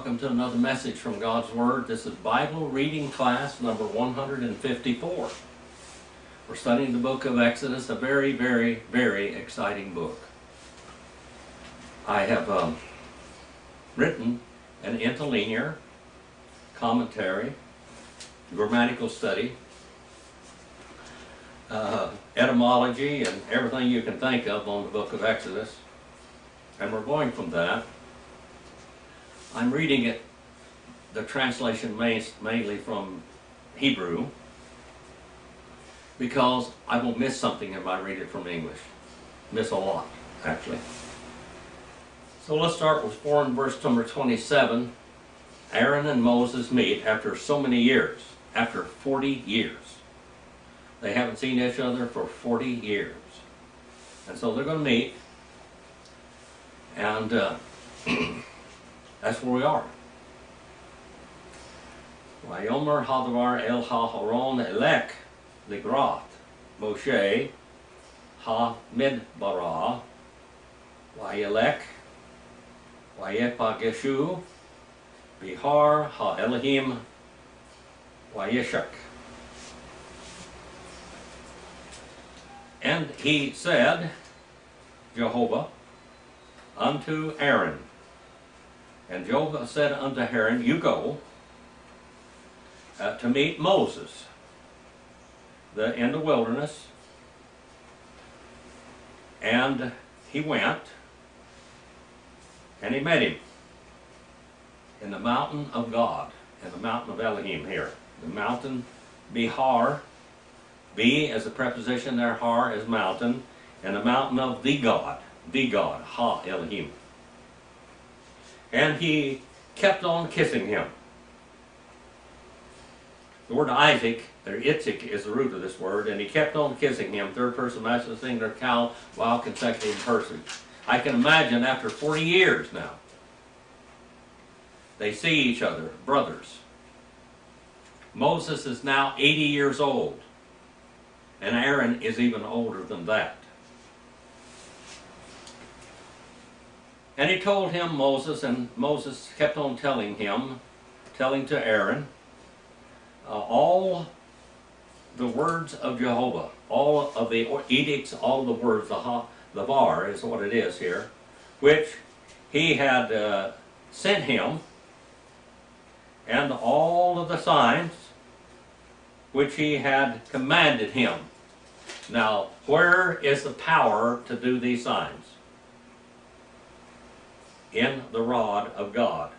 Welcome to another message from God's Word. This is Bible reading class number 154. We're studying the book of Exodus, a very, very, very exciting book. I have written an interlinear commentary, grammatical study, etymology, and everything you can think of on the book of Exodus. And we're going from that. I'm reading it, the translation mainly from Hebrew, because I will miss something if I read it from English. Miss a lot, actually. So let's start with verse number 27. Aaron and Moses meet after so many years, after 40 years. They haven't seen each other for 40 years. And so they're going to meet, and that's where we are. Vayomer hadavar el ha-haron elek ligrath Moshe ha-midbara vayelek vayepageshu bihar ha-Elohim vayeshak. And he said, Jehovah, unto Aaron, and Jehovah said unto Aaron, you go to meet Moses in the wilderness. And he went, and he met him in the mountain of God, in the mountain of Elohim here. The mountain Bihar, B as a preposition there, Har is mountain, and the mountain of the God, Ha Elohim. And he kept on kissing him. The word Isaac, or Itzik, is the root of this word, and he kept on kissing him. Third person masculine singular cow, while consecutive person. I can imagine after 40 years now, they see each other, brothers. Moses is now 80 years old, and Aaron is even older than that. And he told him, Moses, and Moses kept on telling to Aaron, all the words of Jehovah, all of the edicts, all the words, the var is what it is here, which he had sent him, and all of the signs which he had commanded him. Now, where is the power to do these signs? In the rod of God.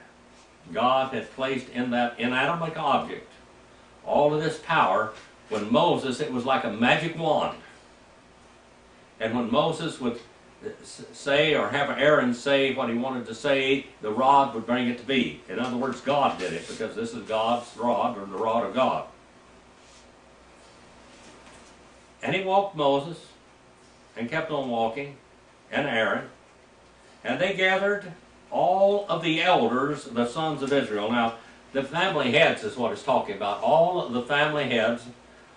God had placed in that inanimate object all of this power. When Moses, it was like a magic wand. And when Moses would say, or have Aaron say what he wanted to say, the rod would bring it to be. In other words, God did it, because this is God's rod, or the rod of God. And he walked Moses, and kept on walking, and Aaron, and they gathered all of the elders, the sons of Israel. Now, the family heads is what it's talking about. All of the family heads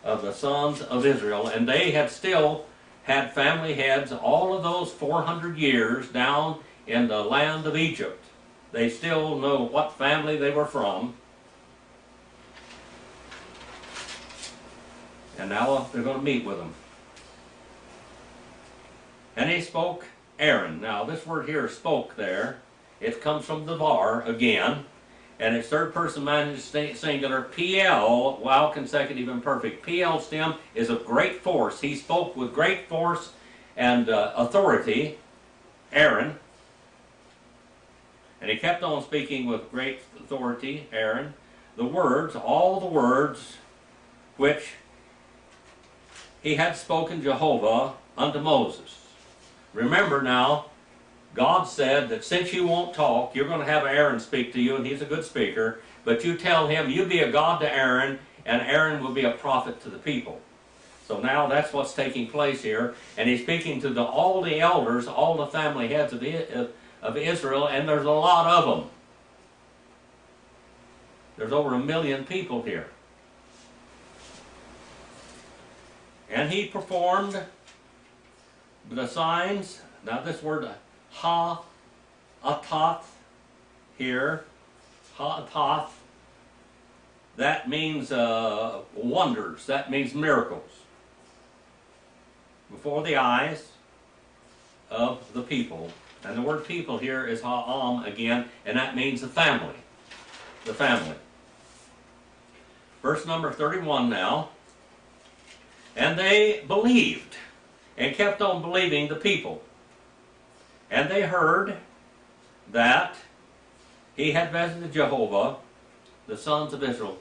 of the sons of Israel. And they had still had family heads all of those 400 years down in the land of Egypt. They still know what family they were from. And now they're going to meet with them. And he spoke Aaron. Now, this word here, spoke there, it comes from the var again, and it's third person singular, PL, while consecutive imperfect. PL stem is of great force. He spoke with great force and authority, Aaron. And he kept on speaking with great authority, Aaron. The words, all the words which he had spoken Jehovah unto Moses. Remember now, God said that since you won't talk, you're going to have Aaron speak to you, and he's a good speaker, but you tell him, you be a God to Aaron, and Aaron will be a prophet to the people. So now that's what's taking place here, and he's speaking to all the elders, all the family heads of Israel, and there's a lot of them. There's over 1 million people here. And he performed the signs. Now this word ha-atat here Toth, that means wonders, that means miracles. Before the eyes of the people. And the word people here is ha'am again, and that means the family. The family. Verse number 31 now. And they believed, and kept on believing the people. And they heard that he had visited Jehovah, the sons of Israel.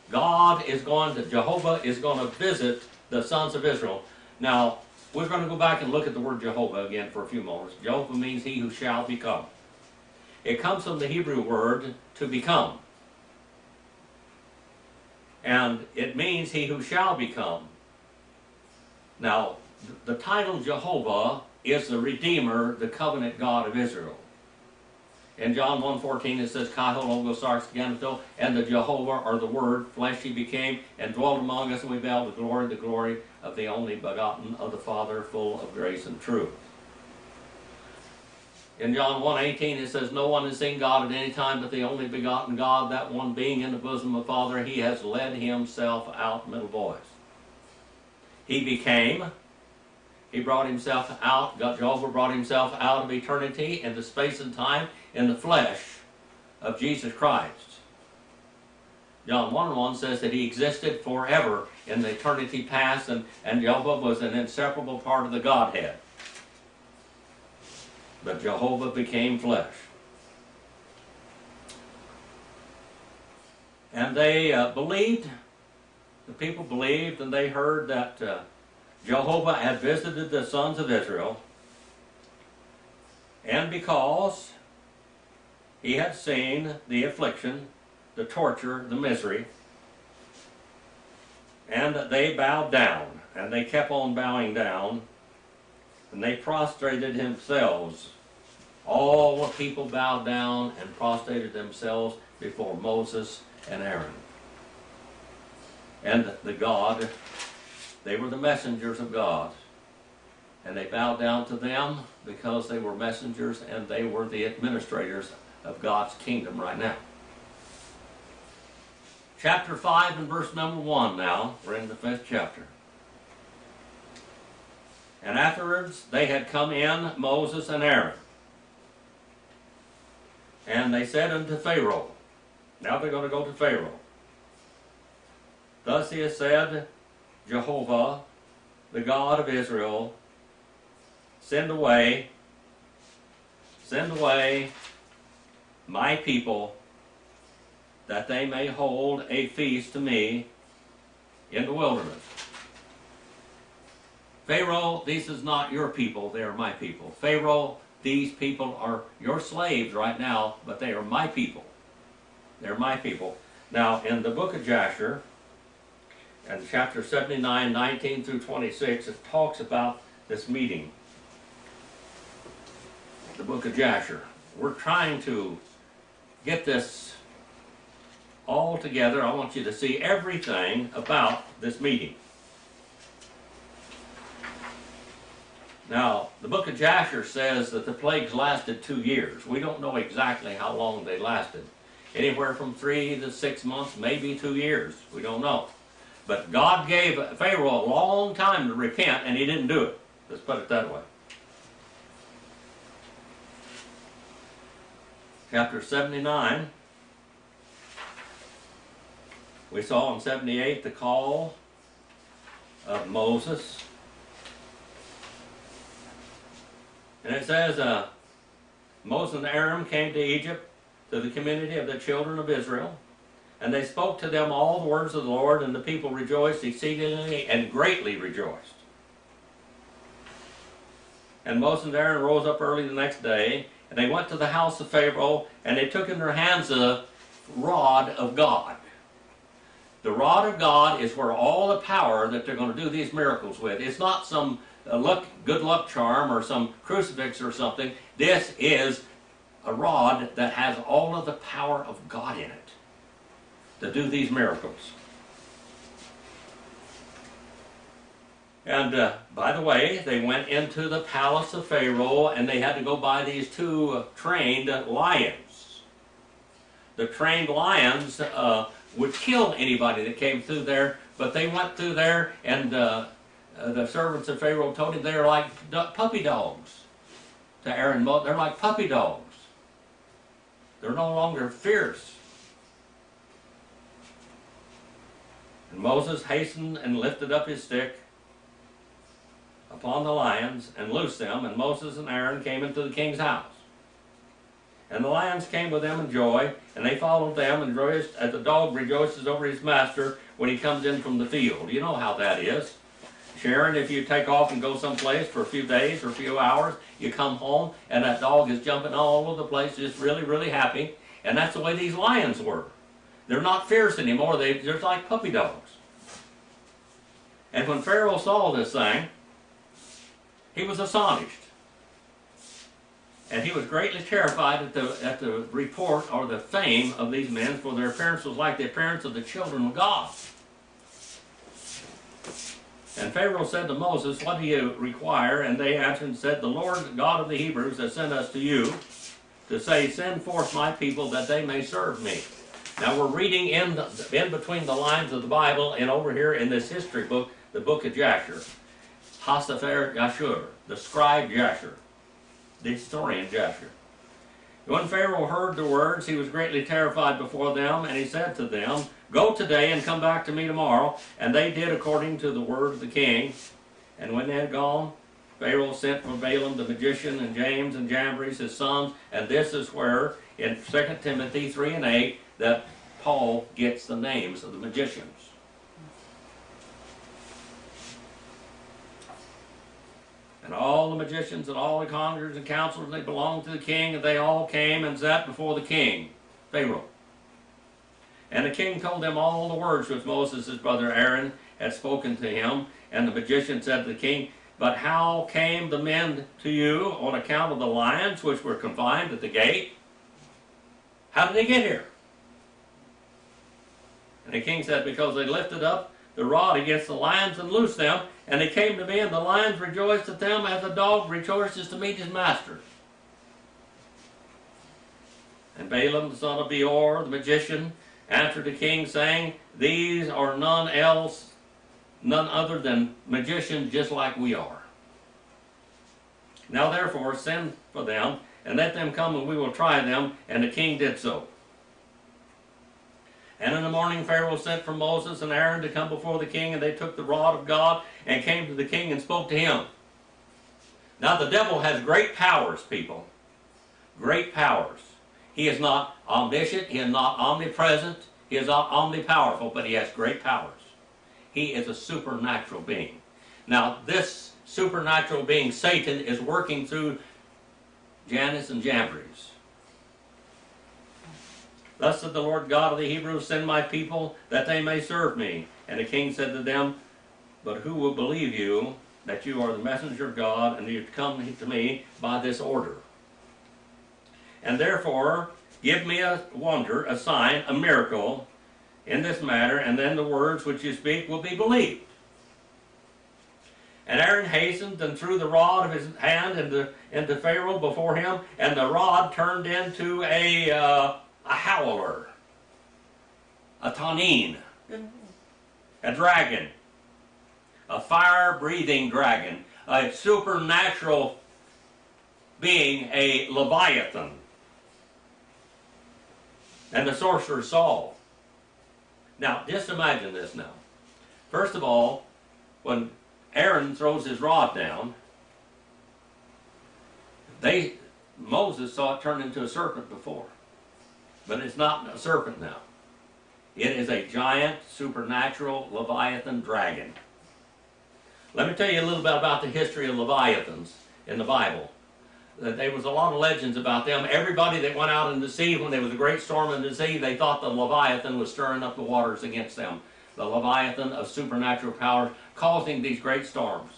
Jehovah is going to visit the sons of Israel. Now, we're going to go back and look at the word Jehovah again for a few moments. Jehovah means he who shall become. It comes from the Hebrew word to become. And it means he who shall become. Now, the title Jehovah is the Redeemer, the covenant God of Israel. In John 1:14 it says, Kahol Logos Sarx Ganato, and the Jehovah, or the Word, flesh he became, and dwelt among us, and we beheld the glory of the only begotten of the Father, full of grace and truth. In John 1:18 it says, no one has seen God at any time but the only begotten God, that one being in the bosom of the Father, he has led himself out, middle voice. He became, he brought himself out, Jehovah brought himself out of eternity into space and time in the flesh of Jesus Christ. John 1:1 says that he existed forever in the eternity past, and Jehovah was an inseparable part of the Godhead. But Jehovah became flesh. And they believed, the people believed, and they heard that Jehovah had visited the sons of Israel, and because he had seen the affliction, the torture, the misery, and they bowed down, and they kept on bowing down, and they prostrated themselves. All the people bowed down and prostrated themselves before Moses and Aaron. And they were the messengers of God. And they bowed down to them because they were messengers and they were the administrators of God's kingdom right now. Chapter 5 and verse number 1 now. We're in the 5th chapter. And afterwards they had come in, Moses and Aaron. And they said unto Pharaoh, now they're going to go to Pharaoh. Thus he has said, Jehovah, the God of Israel, send away my people, that they may hold a feast to me in the wilderness. Pharaoh, these is not your people, they are my people. Pharaoh, these people are your slaves right now, but they are my people. They're my people. Now, in the book of Jasher, and chapter 79, 19 through 26, it talks about this meeting. The book of Jasher. We're trying to get this all together. I want you to see everything about this meeting. Now, the book of Jasher says that the plagues lasted 2 years. We don't know exactly how long they lasted. Anywhere from 3 to 6 months, maybe 2 years. We don't know. But God gave Pharaoh a long time to repent, and he didn't do it. Let's put it that way. Chapter 79. We saw in 78 the call of Moses. And it says, Moses and Aaron came to Egypt, to the community of the children of Israel. And they spoke to them all the words of the Lord, and the people rejoiced exceedingly and greatly rejoiced. And Moses and Aaron rose up early the next day, and they went to the house of Pharaoh, and they took in their hands a rod of God. The rod of God is where all the power that they're going to do these miracles with. It's not some good luck charm or some crucifix or something. This is a rod that has all of the power of God in it to do these miracles. And by the way, they went into the palace of Pharaoh, and they had to go by these 2 trained lions. the trained lions would kill anybody that came through there, but they went through there, and the servants of Pharaoh told him they're like puppy dogs to Aaron. They're like puppy dogs. They're no longer fierce. And Moses hastened and lifted up his stick upon the lions and loosed them, and Moses and Aaron came into the king's house. And the lions came with them in joy, and they followed them, and rejoiced as a dog rejoices over his master when he comes in from the field. You know how that is. Sharon, if you take off and go someplace for a few days or a few hours, you come home, and that dog is jumping all over the place, just really, really happy. And that's the way these lions were. They're not fierce anymore. They're just like puppy dogs. And when Pharaoh saw this thing, he was astonished. And he was greatly terrified at the report or the fame of these men, for their appearance was like the appearance of the children of God. And Pharaoh said to Moses, "What do you require?" And they answered and said, "The Lord God of the Hebrews has sent us to you to say, send forth my people that they may serve me." Now we're reading in between the lines of the Bible, and over here in this history book, the book of Jasher. Hasafer Yashur, the scribe Jasher, the historian Jasher. When Pharaoh heard the words, he was greatly terrified before them, and he said to them, "Go today and come back to me tomorrow." And they did according to the word of the king. And when they had gone, Pharaoh sent for Balaam the magician, and James and Jambres his sons, and this is where in 2 Timothy 3 and 8 that Paul gets the names of the magicians. And all the magicians and all the conjurers and counselors, they belonged to the king, and they all came and sat before the king, Pharaoh. And the king told them all the words which Moses, his brother Aaron, had spoken to him. And the magician said to the king, "But how came the men to you on account of the lions which were confined at the gate? How did they get here?" And the king said, "Because they lifted up the rod against the lions and loosed them, and they came to me, and the lions rejoiced at them as a dog rejoices to meet his master." And Balaam, the son of Beor, the magician, answered the king, saying, "These are none other than magicians just like we are. Now therefore send for them, and let them come, and we will try them." And the king did so. And in the morning Pharaoh sent for Moses and Aaron to come before the king, and they took the rod of God and came to the king and spoke to him. Now the devil has great powers, people. Great powers. He is not omniscient, he is not omnipresent, he is not omnipowerful, but he has great powers. He is a supernatural being. Now this supernatural being, Satan, is working through Jannes and Jambres. "Thus said the Lord God of the Hebrews, send my people that they may serve me." And the king said to them, "But who will believe you that you are the messenger of God, and you have come to me by this order? And therefore give me a wonder, a sign, a miracle in this matter, and then the words which you speak will be believed." And Aaron hastened and threw the rod of his hand into Pharaoh before him, and the rod turned into a howler, a tanin, a dragon, a fire-breathing dragon, a supernatural being, a leviathan. And the sorcerer saw. Now, just imagine this now. First of all, when Aaron throws his rod down, Moses saw it turn into a serpent before. But it's not a serpent now. It is a giant, supernatural Leviathan dragon. Let me tell you a little bit about the history of Leviathans in the Bible. There was a lot of legends about them. Everybody that went out in the sea, when there was a great storm in the sea, they thought the Leviathan was stirring up the waters against them. The Leviathan of supernatural power causing these great storms.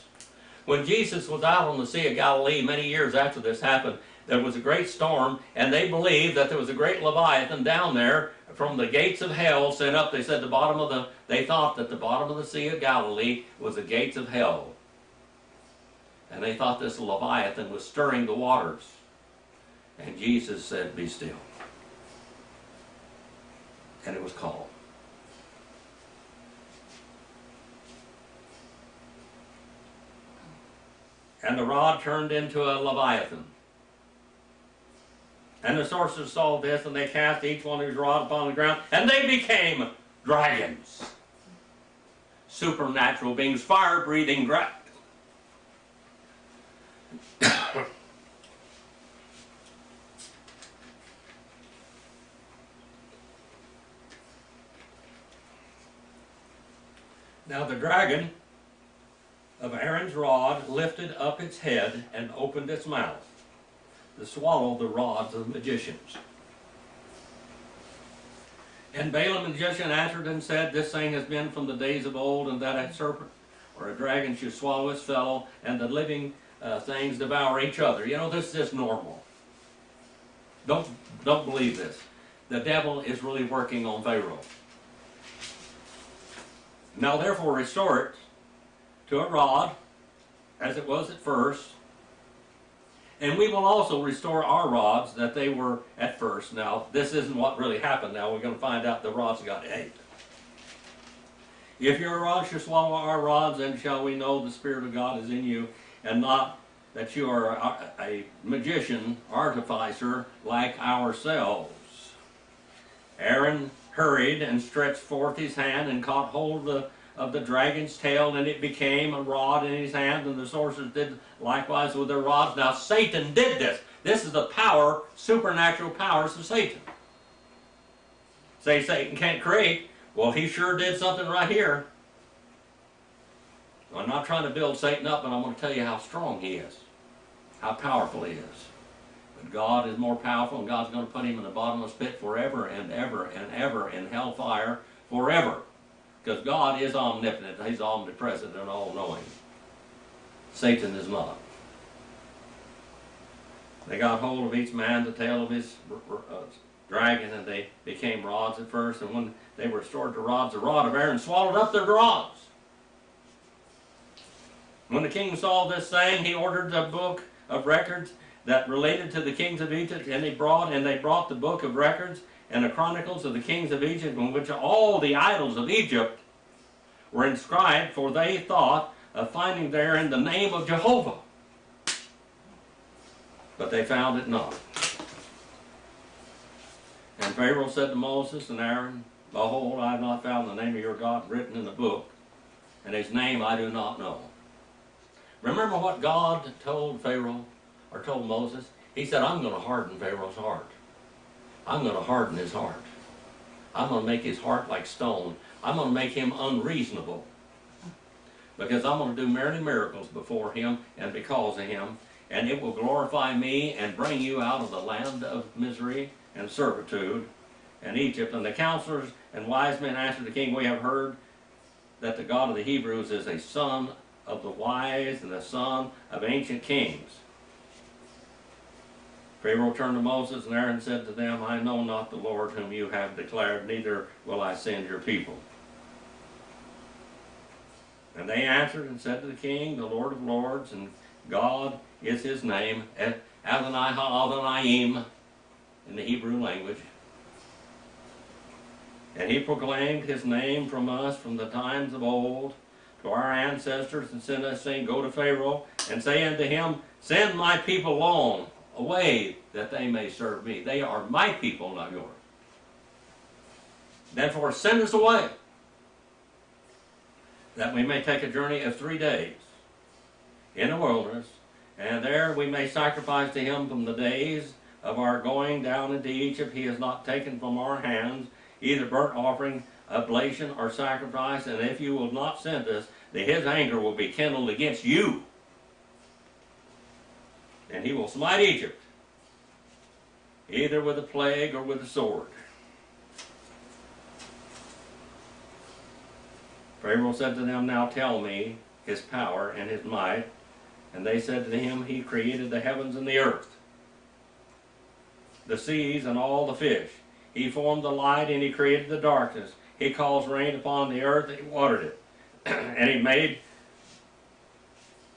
When Jesus was out on the Sea of Galilee many years after this happened, there was a great storm, and they believed that there was a great Leviathan down there from the gates of hell sent up. They said they thought that the bottom of the Sea of Galilee was the gates of hell. And they thought this Leviathan was stirring the waters. And Jesus said, "Be still." and it was calm. And the rod turned into a leviathan. And the sorcerers saw this, and they cast each one of his rod upon the ground, and they became dragons. Supernatural beings, fire-breathing dragons. Now the dragon of Aaron's rod lifted up its head and opened its mouth to swallow the rods of the magicians. And Balaam the magician answered and said, this thing has been from the days of old, and that a serpent or a dragon should swallow its fellow, and the living things devour each other. You know, this is normal. Don't believe this. The devil is really working on Pharaoh. Now therefore restore it to a rod, as it was at first, and we will also restore our rods that they were at first. Now, this isn't what really happened. Now, we're going to find out the rods got ate. If your rod shall swallow our rods, then shall we know the Spirit of God is in you, and not that you are a magician, artificer, like ourselves. Aaron hurried and stretched forth his hand and caught hold of the dragon's tail, and it became a rod in his hand, and the sorcerers did likewise with their rods. Now Satan did this. This is the power, supernatural powers of Satan. Say Satan can't create. Well, he sure did something right here. I'm not trying to build Satan up, but I'm going to tell you how strong he is, how powerful he is. But God is more powerful, and God's going to put him in the bottomless pit forever and ever and ever in hellfire forever. Because God is omnipotent, he's omnipresent and all-knowing. Satan is not. They got hold of each man the tail of his dragon, and they became rods at first. And when they were restored to rods, the rod of Aaron swallowed up their rods. When the king saw this thing, he ordered the book of records that related to the kings of Egypt, and they brought the book of records and the chronicles of the kings of Egypt, in which all the idols of Egypt were inscribed, for they thought of finding therein the name of Jehovah. But they found it not. And Pharaoh said to Moses and Aaron, behold, I have not found the name of your God written in the book, and his name I do not know. Remember what God told Pharaoh, or told Moses? He said, I'm going to harden Pharaoh's heart. I'm going to harden his heart. I'm going to make his heart like stone. I'm going to make him unreasonable. Because I'm going to do many miracles before him and because of him. And it will glorify me and bring you out of the land of misery and servitude and Egypt. And the counselors and wise men answered the king, we have heard that the God of the Hebrews is a son of the wise and the son of ancient kings. Pharaoh turned to Moses and Aaron and said to them, I know not the Lord whom you have declared, neither will I send your people. And they answered and said to the king, the Lord of lords, and God is his name, Adonai ha-Adonayim, in the Hebrew language. And he proclaimed his name from us from the times of old to our ancestors, and sent us, saying, go to Pharaoh, and say unto him, send my people along, away, that they may serve me. They are my people, not yours. Therefore send us away, that we may take a journey of 3 days in the wilderness, and there we may sacrifice to him from the days of our going down into Egypt. He has not taken from our hands either burnt offering, oblation, or sacrifice, and if you will not send us, then his anger will be kindled against you, and he will smite Egypt, either with a plague or with a sword. Pharaoh said to them, now tell me his power and his might. And they said to him, he created the heavens and the earth, the seas and all the fish. He formed the light and he created the darkness. He caused rain upon the earth and he watered it. And he made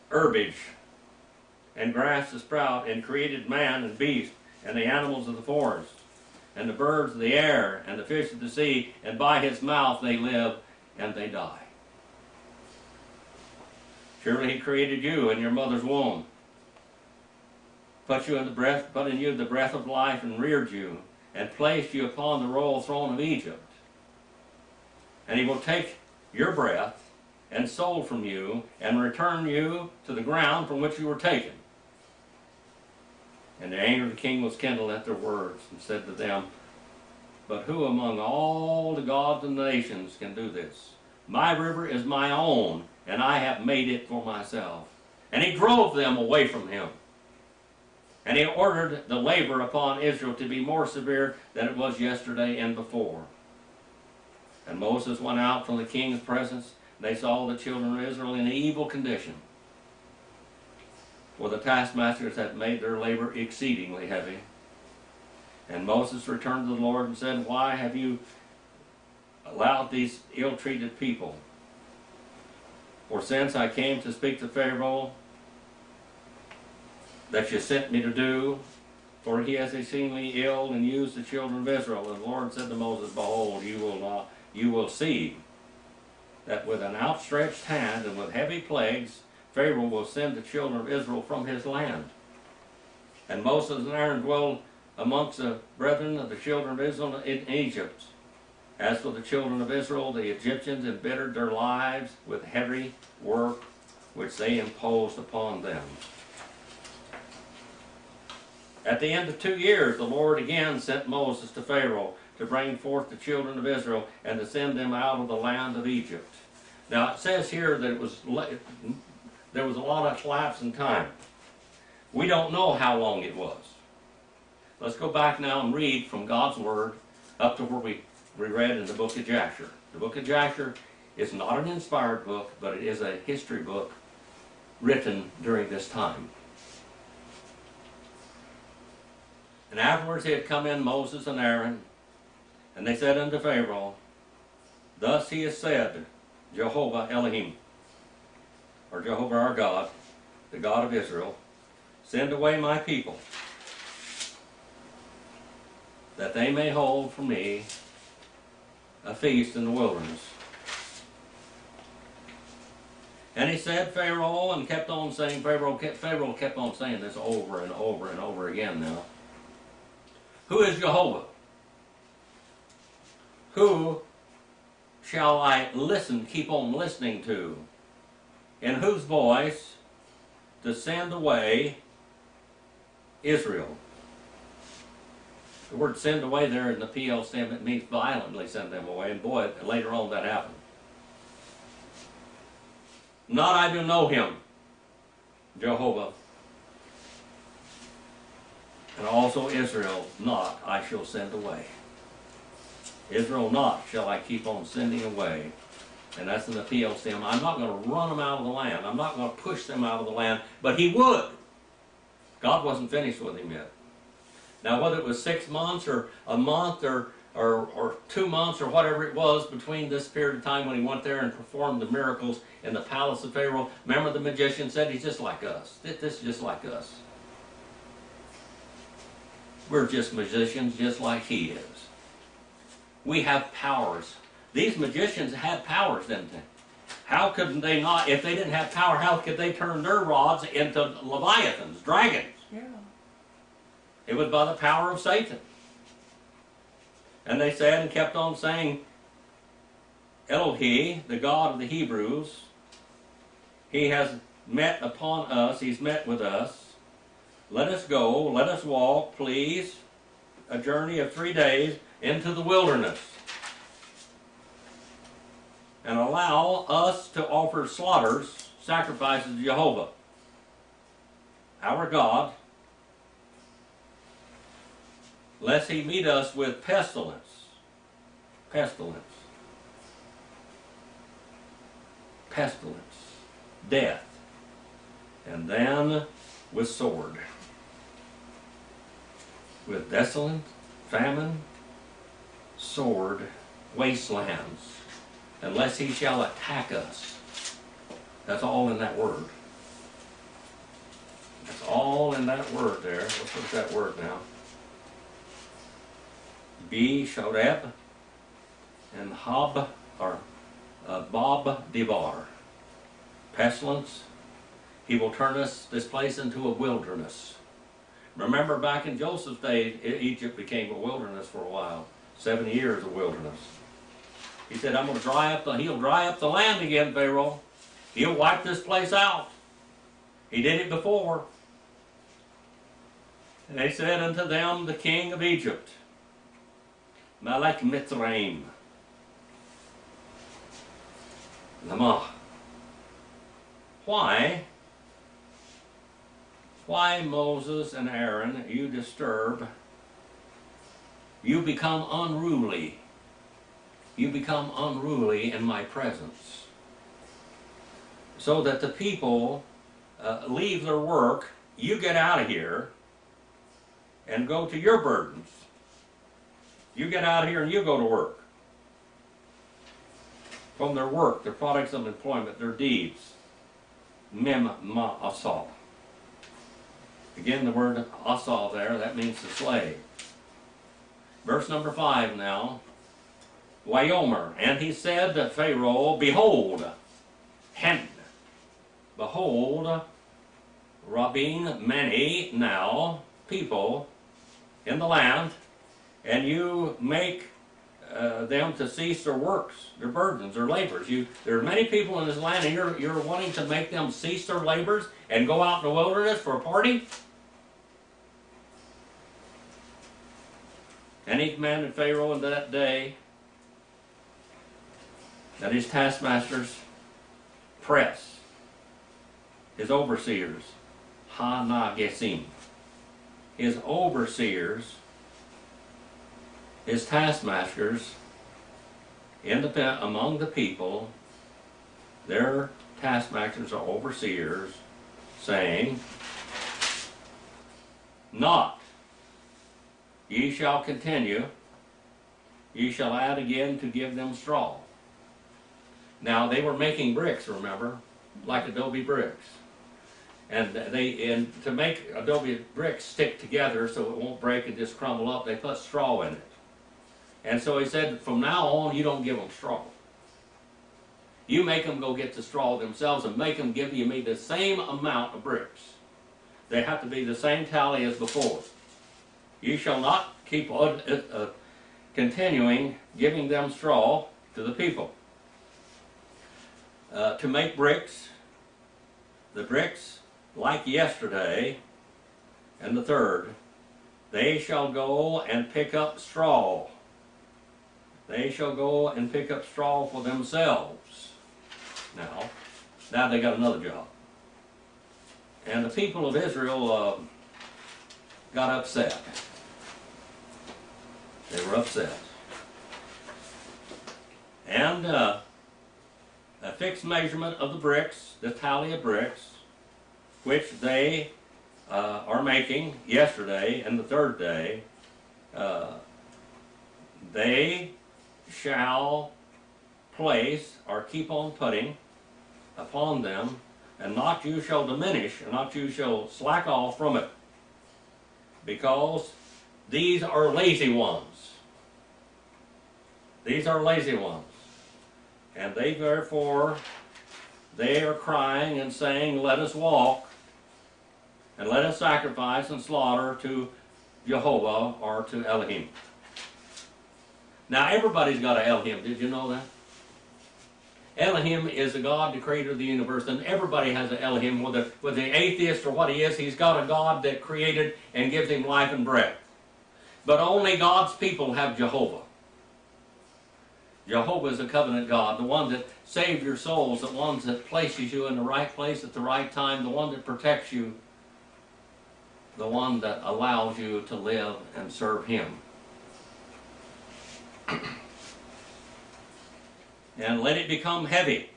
herbage and grass to sprout, and created man and beast and the animals of the forest. and the birds of the air, and the fish of the sea, and by his mouth they live and they die. Surely he created you in your mother's womb, put in you the breath of life, and reared you, and placed you upon the royal throne of Egypt. And he will take your breath and soul from you, and return you to the ground from which you were taken. And the anger of the king was kindled at their words, and said to them, but who among all the gods and nations can do this? My river is my own, and I have made it for myself. And he drove them away from him. And he ordered the labor upon Israel to be more severe than it was yesterday and before. And Moses went out from the king's presence. They saw the children of Israel in an evil condition, for the taskmasters had made their labor exceedingly heavy. And Moses returned to the Lord and said, why have you allowed these ill-treated people? For since I came to speak to Pharaoh, that you sent me to do, for he has exceedingly ill and used the children of Israel. And the Lord said to Moses, behold, you will see that with an outstretched hand and with heavy plagues, Pharaoh will send the children of Israel from his land. And Moses and Aaron dwelled amongst the brethren of the children of Israel in Egypt. As for the children of Israel, the Egyptians embittered their lives with heavy work which they imposed upon them. At the end of 2 years, the Lord again sent Moses to Pharaoh to bring forth the children of Israel and to send them out of the land of Egypt. Now it says here that there was a lot of lapse in time. We don't know how long it was. Let's go back now and read from God's Word up to where we read in the book of Jasher. The book of Jasher is not an inspired book, but it is a history book written during this time. And afterwards he had come in Moses and Aaron, and they said unto Pharaoh, thus he has said, Jehovah Elohim, or Jehovah our God, the God of Israel, send away my people, that they may hold for me a feast in the wilderness. And he said, Pharaoh, and kept on saying, Pharaoh kept on saying this over and over and over again now. Who is Jehovah? Who shall I keep on listening to? In whose voice to send away Israel? The word send away there in the PL stem, it means violently send them away. And boy, later on that happened. Not I do know him, Jehovah. And also Israel not I shall send away. Israel not shall I keep on sending away. And that's in the PL stem. I'm not going to run them out of the land. I'm not going to push them out of the land. But he would. God wasn't finished with him yet. Now whether it was 6 months or a month or 2 months or whatever it was between this period of time when he went there and performed the miracles in the palace of Pharaoh, remember the magician said he's just like us. This is just like us. We're just magicians just like he is. We have powers. These magicians had powers, didn't they? How could they not, if they didn't have power, how could they turn their rods into leviathans, dragons? Yeah. It was by the power of Satan. And they said and kept on saying, Elohi, the God of the Hebrews, he has met upon us, he's met with us. Let us go, let us walk, please, a journey of 3 days into the wilderness. And allow us to offer sacrifices to Jehovah, our God, lest he meet us with pestilence. Pestilence. Pestilence. Death. And then with sword. With desolate, famine, sword, wastelands. Unless he shall attack us. That's all in that word. That's all in that word there. Let's look at that word now. Be Shoreb, and Hob, or Bob Debar. Pestilence. He will turn this place into a wilderness. Remember back in Joseph's day, Egypt became a wilderness for a while. 7 years of wilderness. He said, I'm going to he'll dry up the land again, Pharaoh. He'll wipe this place out. He did it before. And they said unto them, the king of Egypt, Malek Mitzrayim, Lama. Why, Moses and Aaron, you disturb, you become unruly. You become unruly in my presence. So that the people leave their work, you get out of here and go to your burdens. You get out of here and you go to work. From their work, their products of employment, their deeds. Mem ma asal. Again, the word asal there, that means the slave. Verse number 5 now. Wayomer, and he said to Pharaoh, behold, hen, behold, Rabin, many now people in the land, and you make them to cease their works, their burdens, their labors. There are many people in this land, and you're wanting to make them cease their labors and go out in the wilderness for a party? And he commanded Pharaoh in that day that his taskmasters press, his overseers, ha-na-gesim, his overseers, his taskmasters, among the people, their taskmasters or overseers, saying, not, ye shall continue, ye shall add again to give them straw. Now they were making bricks, remember, like adobe bricks. And to make adobe bricks stick together so it won't break and just crumble up, they put straw in it. And so he said, from now on, you don't give them straw. You make them go get the straw themselves and make them give you the same amount of bricks. They have to be the same tally as before. You shall not keep continuing giving them straw to the people. To make bricks, the bricks like yesterday, and the third, they shall go and pick up straw. They shall go and pick up straw for themselves. Now they got another job. And the people of Israel got upset. They were upset. And a fixed measurement of the bricks, the tally of bricks, which they are making yesterday and the third day, they shall place or keep on putting upon them, and not you shall diminish, and not you shall slack off from it, because these are lazy ones. These are lazy ones. And they therefore, they are crying and saying, let us walk, and let us sacrifice and slaughter to Jehovah or to Elohim. Now everybody's got an Elohim, did you know that? Elohim is the God, the creator of the universe, and everybody has an Elohim, whether the atheist or what he is, he's got a God that created and gives him life and breath. But only God's people have Jehovah. Jehovah is a covenant God, the one that saves your souls, the one that places you in the right place at the right time, the one that protects you, the one that allows you to live and serve him. And let it become heavy.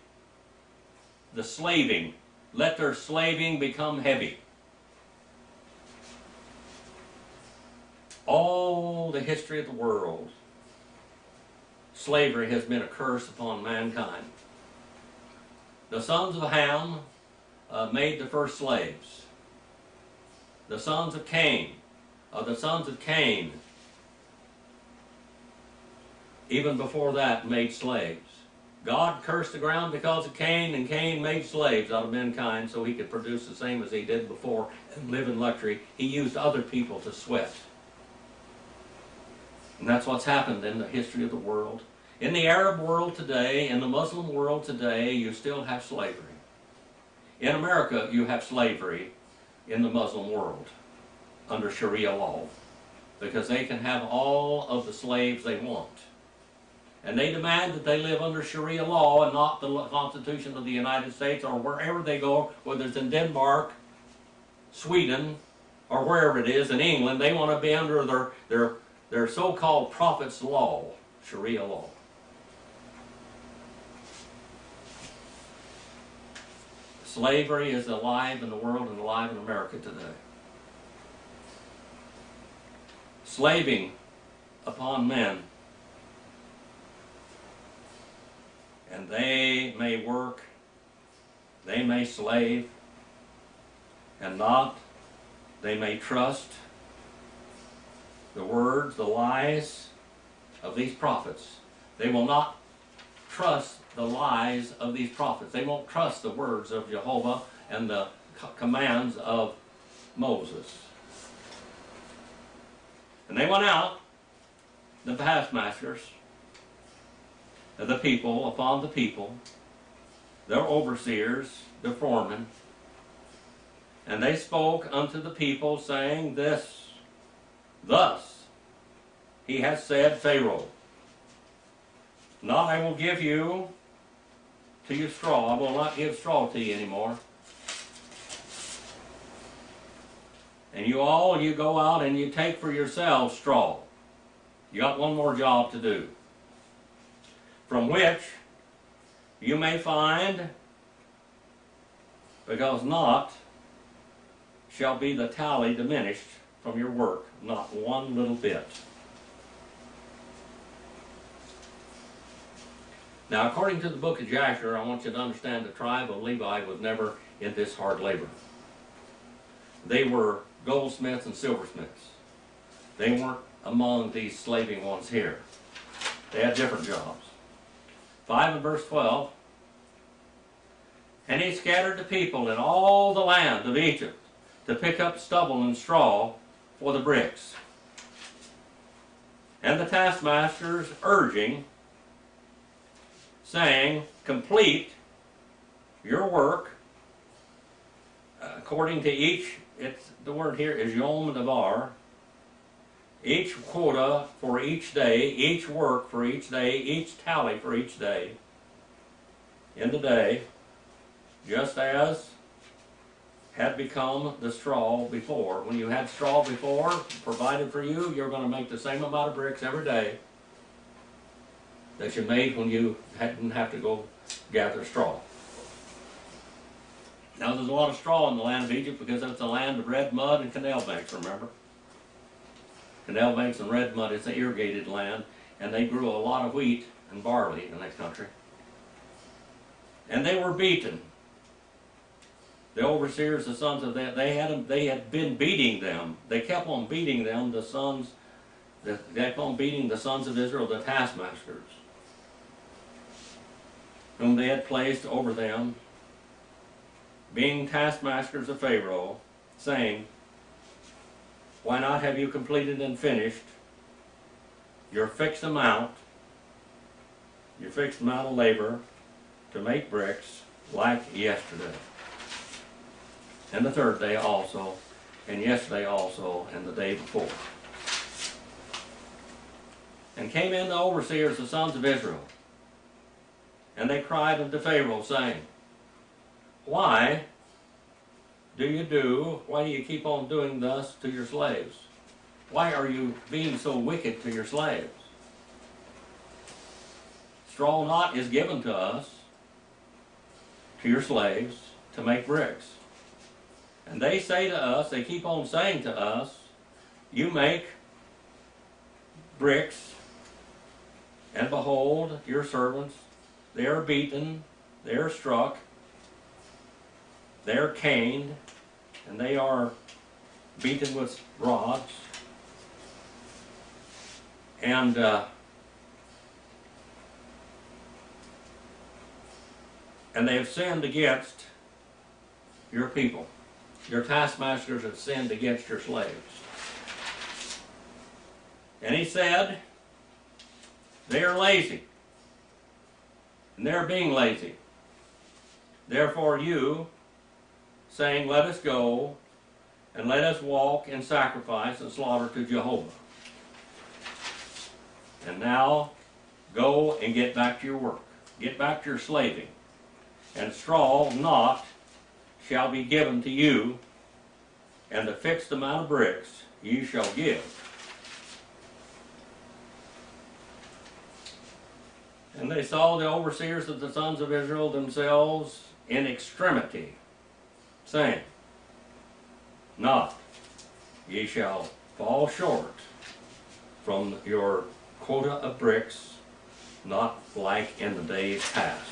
The slaving. Let their slaving become heavy. All the history of the world, slavery has been a curse upon mankind. The sons of Ham made the first slaves. The sons of Cain even before that, made slaves. God cursed the ground because of Cain, and Cain made slaves out of mankind so he could produce the same as he did before and live in luxury. He used other people to sweat. And that's what's happened in the history of the world. In the Arab world today, in the Muslim world today, you still have slavery. In America, you have slavery in the Muslim world under Sharia law, because they can have all of the slaves they want. And they demand that they live under Sharia law and not the Constitution of the United States, or wherever they go, whether it's in Denmark, Sweden, or wherever it is, in England. They want to be under their so-called prophet's law, Sharia law. Slavery is alive in the world and alive in America today. Slaving upon men. And they may work, they may slave, and not, they may trust the words, the lies of these prophets. They will not trust the lies of these prophets. They won't trust the words of Jehovah and the commands of Moses. And they went out, the taskmasters, the people, upon the people, their overseers, their foremen, and they spoke unto the people, saying, thus he has said, Pharaoh, not I will give you to your straw. I will not give straw to you anymore. And you go out and you take for yourselves straw. You got one more job to do, from which you may find, because not shall be the tally diminished from your work, not one little bit. Now, according to the book of Jasher, I want you to understand the tribe of Levi was never in this hard labor. They were goldsmiths and silversmiths. They weren't among these slaving ones here. They had different jobs. 5 and verse 12. And he scattered the people in all the land of Egypt to pick up stubble and straw for the bricks. And the taskmasters urging, saying, complete your work according to each, the word here is yom davar, each quota for each day, each work for each day, each tally for each day, in the day, just as had become the straw before. When you had straw before provided for you, you're going to make the same amount of bricks every day that you made when you didn't have to go gather straw. Now, there's a lot of straw in the land of Egypt because it's a land of red mud and canal banks, remember? Canal banks and red mud, it's an irrigated land, and they grew a lot of wheat and barley in that country. And they were beaten. The overseers, the sons of them, they had been beating them. They kept on beating them, they kept on beating the sons of Israel, the taskmasters, whom they had placed over them, being taskmasters of Pharaoh, saying, why not have you completed and finished your fixed amount of labor to make bricks like yesterday, and the third day also, and yesterday also, and the day before? And came in the overseers, the sons of Israel, and they cried unto Pharaoh, saying, why do you keep on doing thus to your slaves? Why are you being so wicked to your slaves? Straw not is given to us, to your slaves, to make bricks. And they say to us, they keep on saying to us, you make bricks, and behold, your servants, they are beaten, they are struck, they are caned, and they are beaten with rods. And and they have sinned against your people. Your taskmasters have sinned against your slaves. And he said, they are lazy, and they're being lazy. Therefore you, saying, let us go, and let us walk in sacrifice and slaughter to Jehovah. And now, go and get back to your work. Get back to your slaving. And straw not shall be given to you, and the fixed amount of bricks ye shall give. And they saw the overseers of the sons of Israel themselves in extremity, saying, not, ye shall fall short from your quota of bricks, not like in the days past.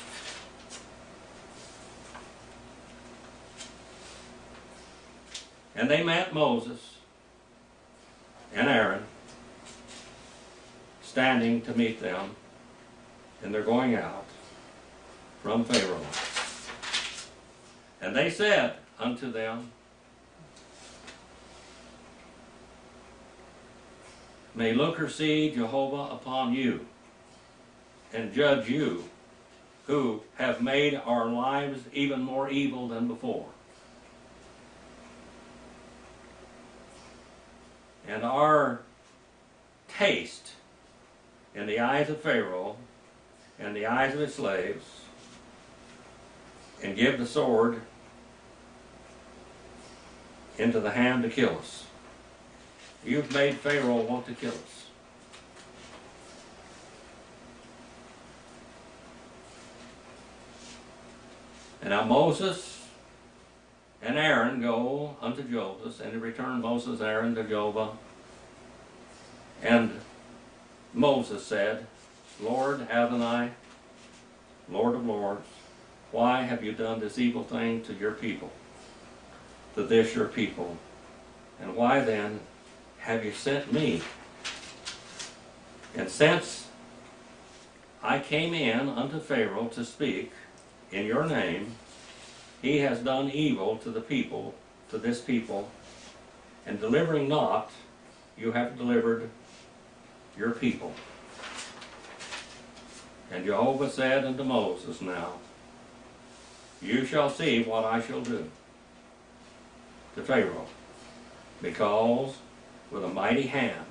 And they met Moses and Aaron standing to meet them, and they're going out from Pharaoh. And they said unto them, may look or see Jehovah upon you, and judge you, who have made our lives even more evil than before. And our taste in the eyes of Pharaoh and the eyes of his slaves, and give the sword into the hand to kill us. You've made Pharaoh want to kill us. And now Moses and Aaron go unto Jehovah, and he returned Moses and Aaron to Jehovah. And Moses said, Lord Adonai, Lord of lords, why have you done this evil thing to your people, to this your people? And why then have you sent me? And since I came in unto Pharaoh to speak in your name, he has done evil to the people, to this people, and delivering not, you have delivered your people. And Jehovah said unto Moses, now, you shall see what I shall do to Pharaoh, because with a mighty hand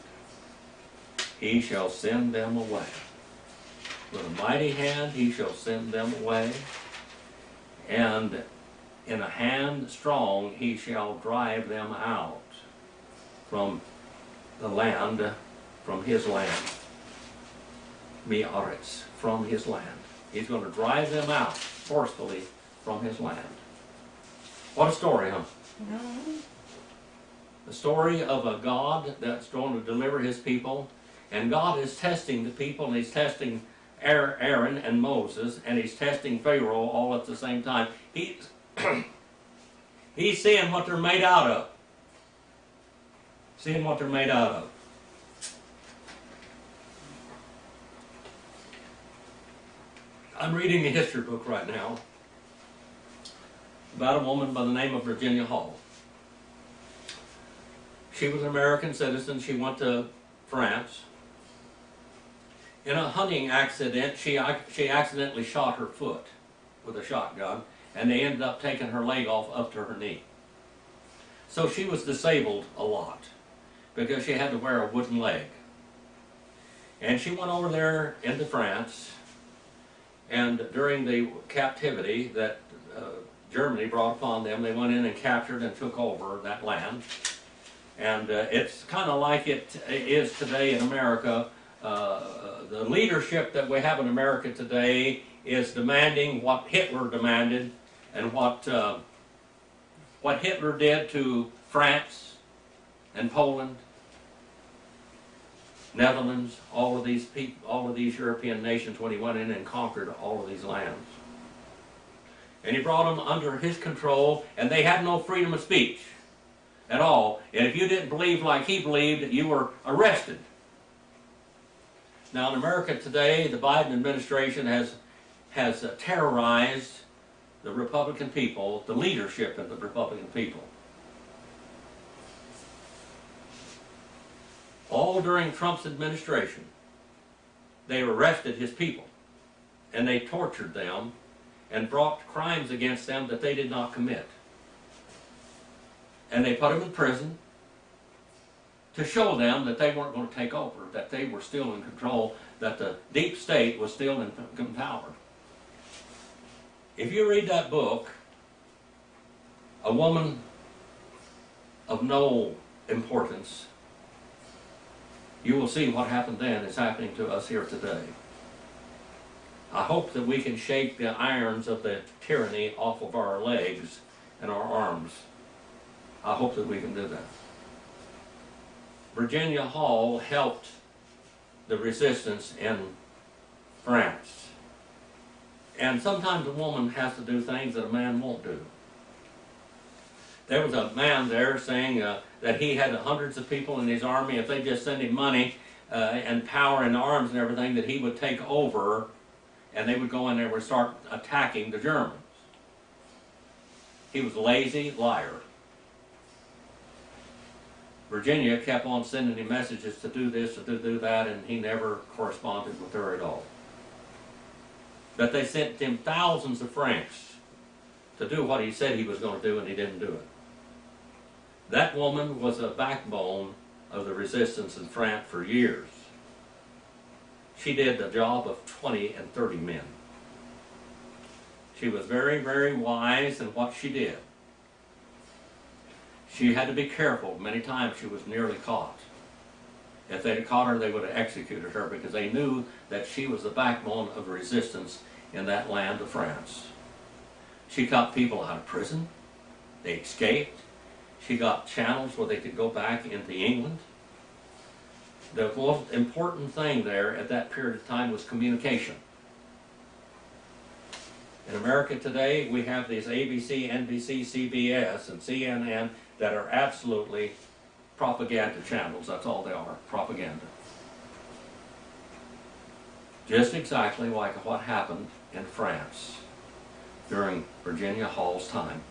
he shall send them away. With a mighty hand he shall send them away, and in a hand strong he shall drive them out from the land, from his land. Mi'aretz, from his land. He's going to drive them out forcefully from his land. What a story, huh? Mm-hmm. The story of a God that's going to deliver his people, and God is testing the people, and he's testing Aaron and Moses, and he's testing Pharaoh all at the same time. He's seeing what they're made out of. Seeing what they're made out of. I'm reading a history book right now about a woman by the name of Virginia Hall. She was an American citizen. She went to France. In a hunting accident, she accidentally shot her foot with a shotgun, and they ended up taking her leg off up to her knee. So she was disabled a lot because she had to wear a wooden leg. And she went over there into France, and during the captivity that Germany brought upon them, they went in and captured and took over that land. And it's kind of like it is today in America. The leadership that we have in America today is demanding what Hitler demanded, and what Hitler did to France and Poland, Netherlands, all of these European nations when he went in and conquered all of these lands. And he brought them under his control, and they had no freedom of speech at all. And if you didn't believe like he believed, you were arrested. Now in America today, the Biden administration has terrorized the Republican people, the leadership of the Republican people. All during Trump's administration, they arrested his people, and they tortured them and brought crimes against them that they did not commit. And they put them in prison to show them that they weren't going to take over, that they were still in control, that the deep state was still in power. If you read that book, A Woman of No Importance, you will see what happened then is happening to us here today. I hope that we can shake the irons of the tyranny off of our legs and our arms. I hope that we can do that. Virginia Hall helped the resistance in France. And sometimes a woman has to do things that a man won't do. There was a man there saying that he had hundreds of people in his army. If they just sent him money and power and arms and everything, that he would take over, and they would go in there and start attacking the Germans. He was a lazy liar. Virginia kept on sending him messages to do this, to do that, and he never corresponded with her at all. But they sent him thousands of francs to do what he said he was going to do, and he didn't do it. That woman was a backbone of the resistance in France for years. She did the job of 20 and 30 men. She was very, very wise in what she did. She had to be careful. Many times she was nearly caught. If they had caught her, they would have executed her, because they knew that she was the backbone of resistance in that land of France. She got people out of prison. They escaped. She got channels where they could go back into England. The most important thing there at that period of time was communication. In America today, we have these ABC, NBC, CBS, and CNN that are absolutely propaganda channels. That's all they are, propaganda. Just exactly like what happened in France during Virginia Hall's time.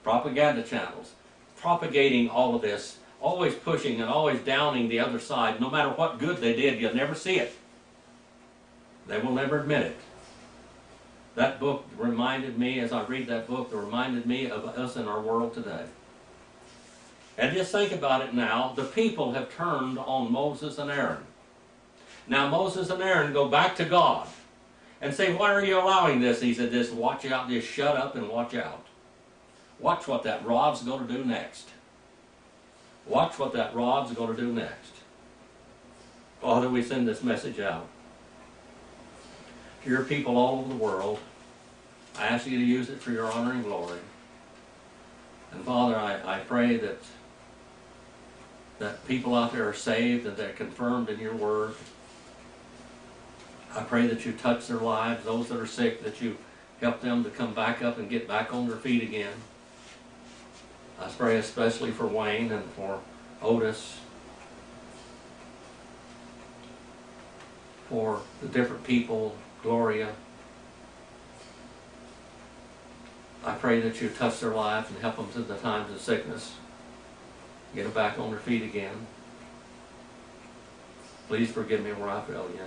Propaganda channels, propagating all of this, always pushing and always downing the other side. No matter what good they did, you'll never see it. They will never admit it. That book reminded me, as I read that book, it reminded me of us in our world today. And just think about it now. The people have turned on Moses and Aaron. Now Moses and Aaron go back to God and say, why are you allowing this? He said, just watch out, just shut up and watch out. Watch what that rod's going to do next. Watch what that rod's going to do next. Father, we send this message out to your people all over the world. I ask you to use it for your honor and glory. And Father, I pray that people out there are saved and they're confirmed in your word. I pray that you touch their lives, those that are sick, that you help them to come back up and get back on their feet again. I pray especially for Wayne and for Otis, for the different people, Gloria. I pray that you touch their lives and help them through the times of sickness. Get them back on their feet again. Please forgive me where I failed you.